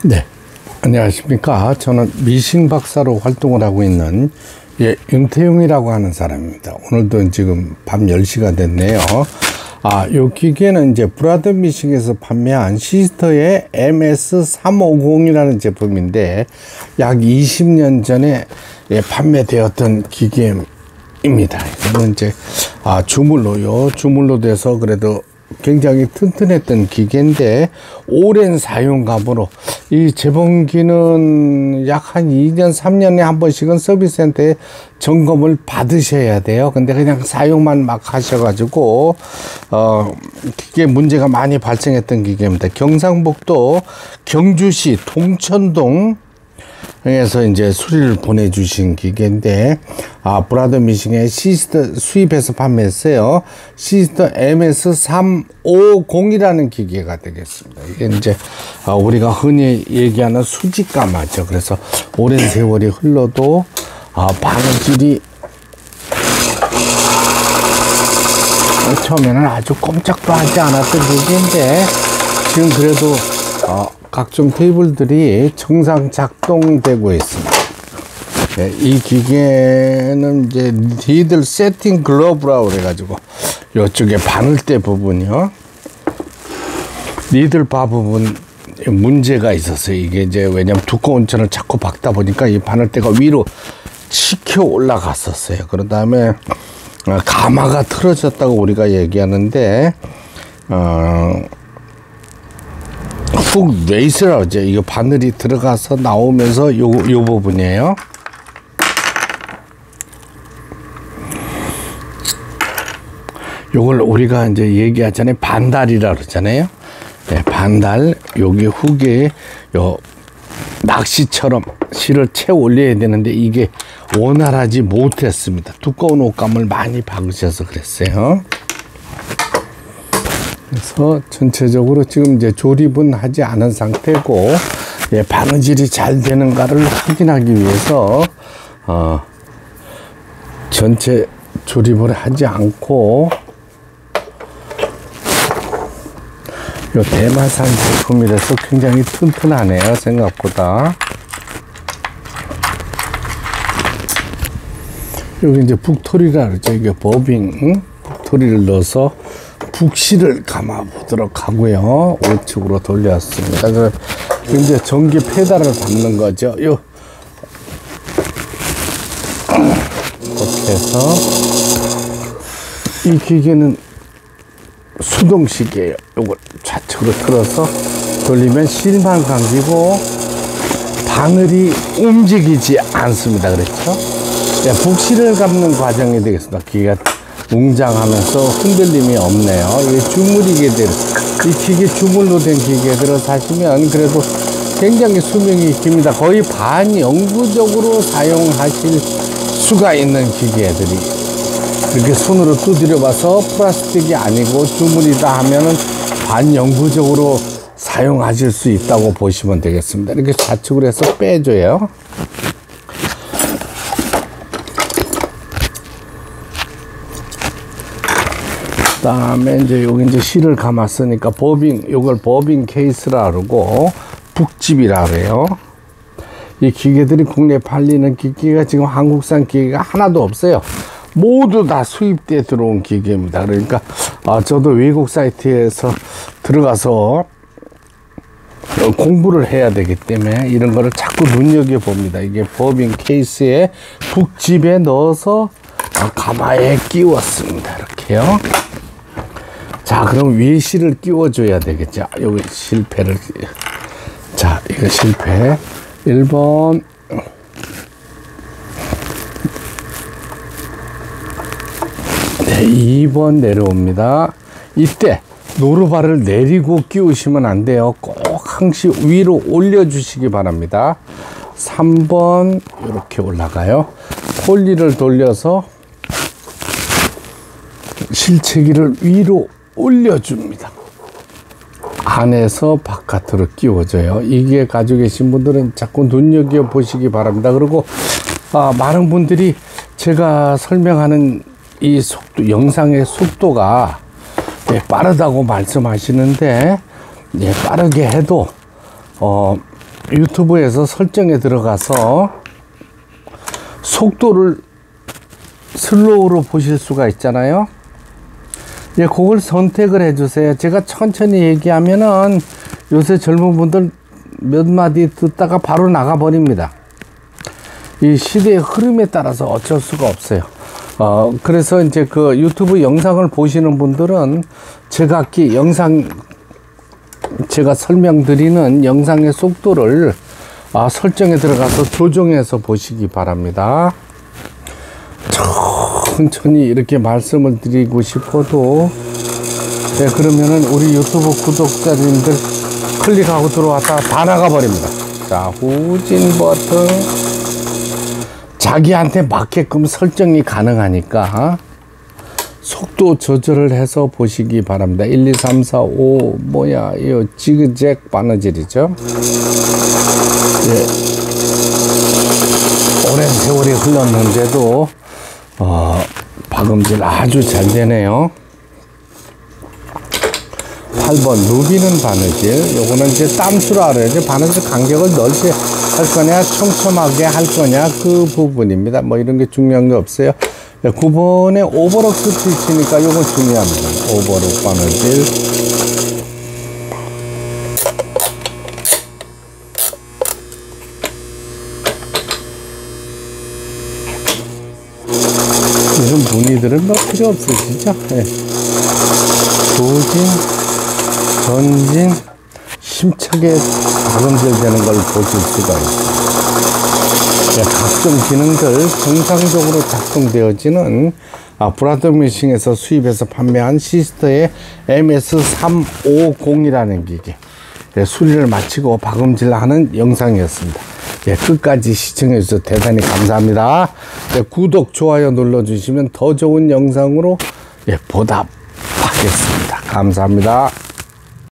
네, 안녕하십니까. 저는 미싱 박사로 활동을 하고 있는 윤태용이라고 하는 사람입니다. 오늘도 지금 밤 10시가 됐네요. 요 기계는 이제 브라더 미싱에서 판매한 시스터의 MS350이라는 제품인데 약 20년 전에 판매되었던 기계입니다. 이거는 이제 주물로 돼서 그래도 굉장히 튼튼했던 기계인데 오랜 사용감으로 이 재봉기는 약 한 2년 3년에 한 번씩은 서비스센터에 점검을 받으셔야 돼요. 근데 그냥 사용만 막 하셔가지고 기계 문제가 많이 발생했던 기계입니다. 경상북도 경주시 동천동 에서 이제 수리를 보내주신 기계인데, 브라더 미싱의 시스터 수입해서 판매했어요. 시스터 MS350이라는 기계가 되겠습니다. 이게 이제, 우리가 흔히 얘기하는 수직가마죠. 그래서 오랜 세월이 흘러도, 바느질이 처음에는 아주 꼼짝도 하지 않았던 기계인데, 지금 그래도, 각종 테이블들이 정상 작동되고 있습니다. 네, 이 기계는 이제 니들 세팅 글러브라고 그래가지고 이쪽에 바늘대 부분이요. 니들 바 부분 문제가 있었어요. 이게 이제 왜냐면 두꺼운 천을 자꾸 박다 보니까 이 바늘대가 위로 치켜 올라갔었어요. 그런 다음에 가마가 틀어졌다고 우리가 얘기하는데 훅 레이스라고 하죠. 이거 바늘이 들어가서 나오면서 요 부분이에요. 요걸 우리가 이제 얘기하잖아요. 반달이라고 그러잖아요. 네, 반달. 여기 훅에 요 낚시처럼 실을 채 올려야 되는데 이게 원활하지 못했습니다. 두꺼운 옷감을 많이 박으셔서 그랬어요. 그래서 전체적으로 지금 이제 조립은 하지 않은 상태고, 바느질이 잘 되는가를 확인하기 위해서, 전체 조립을 하지 않고, 요 대마산 제품이라서 굉장히 튼튼하네요, 생각보다. 여기 이제 북토리라 그러죠. 이게 버빙, 북토리를 넣어서 북실을 감아 보도록 하고요. 우측으로 돌려왔습니다. 그럼 이제 전기 페달을 밟는 거죠. 이렇게 해서 이 기계는 수동식이에요. 이걸 좌측으로 틀어서 돌리면 실만 감기고 바늘이 움직이지 않습니다. 그렇죠? 북실을 감는 과정이 되겠습니다. 기계가 웅장하면서 흔들림이 없네요. 이게 주물이게들, 이 기계 주물로 된 기계들을 사시면 그래도 굉장히 수명이 깁니다. 거의 반영구적으로 사용하실 수가 있는 기계들이 이렇게 손으로 두드려 봐서 플라스틱이 아니고 주물이다 하면은 반영구적으로 사용하실 수 있다고 보시면 되겠습니다. 이렇게 좌측으로 해서 빼줘요. 그다음에 이제 여기 이제 실을 감았으니까 요걸 버빙 케이스라 그러고 북집이라 그래요. 이 기계들이 국내에 팔리는 기계가 지금 한국산 기계가 하나도 없어요. 모두 다 수입돼 들어온 기계입니다. 그러니까 저도 외국 사이트에서 들어가서 공부를 해야 되기 때문에 이런 거를 자꾸 눈여겨봅니다. 이게 버빙 케이스에 북집에 넣어서 가마에 끼웠습니다. 이렇게요. 자, 그럼 위에 실을 끼워줘야 되겠죠. 여기 실패를. 자, 이거 실패. 1번. 네, 2번 내려옵니다. 이때 노루발을 내리고 끼우시면 안 돼요. 꼭 항시 위로 올려주시기 바랍니다. 3번 이렇게 올라가요. 폴리를 돌려서 실체기를 위로 올려줍니다. 안에서 바깥으로 끼워져요. 이게 가지고 계신 분들은 자꾸 눈여겨보시기 바랍니다. 그리고 많은 분들이 제가 설명하는 이 속도, 영상의 속도가 빠르다고 말씀하시는데 빠르게 해도 유튜브에서 설정에 들어가서 속도를 슬로우로 보실 수가 있잖아요. 예, 그걸 선택을 해주세요. 제가 천천히 얘기하면은 요새 젊은 분들 몇 마디 듣다가 바로 나가버립니다. 이 시대의 흐름에 따라서 어쩔 수가 없어요. 그래서 이제 그 유튜브 영상을 보시는 분들은 제각기 제가 설명드리는 영상의 속도를 설정에 들어가서 조정해서 보시기 바랍니다. 천천히 이렇게 말씀을 드리고 싶어도, 네, 그러면은 우리 유튜브 구독자님들 클릭하고 들어왔다가 다 나가버립니다. 자, 후진 버튼. 자기한테 맞게끔 설정이 가능하니까 속도 조절을 해서 보시기 바랍니다. 1, 2, 3, 4, 5 뭐야, 이 지그잭 바느질이죠. 예. 오랜 세월이 흘렀는데도 박음질 아주 잘 되네요. 8번 누비는 바느질. 요거는 이제 땀수라 그래야죠. 바느질 간격을 넓게 할 거냐 촘촘하게 할 거냐 그 부분입니다. 뭐 이런 게 중요한 게 없어요. 9번에 오버록 스티치니까 요건 중요합니다. 오버록 바느질. 이런 무늬들은 뭐 필요 없어요, 진짜. 네. 후진, 전진, 힘차게 박음질 되는 걸 보실 수가 있어요. 네, 각종 기능들 정상적으로 작동되어지는 브라더미싱에서 수입해서 판매한 시스터의 MS350이라는 기계. 네, 수리를 마치고 박음질하는 영상이었습니다. 예, 끝까지 시청해주셔서 대단히 감사합니다. 예, 구독, 좋아요 눌러주시면 더 좋은 영상으로 보답하겠습니다. 감사합니다.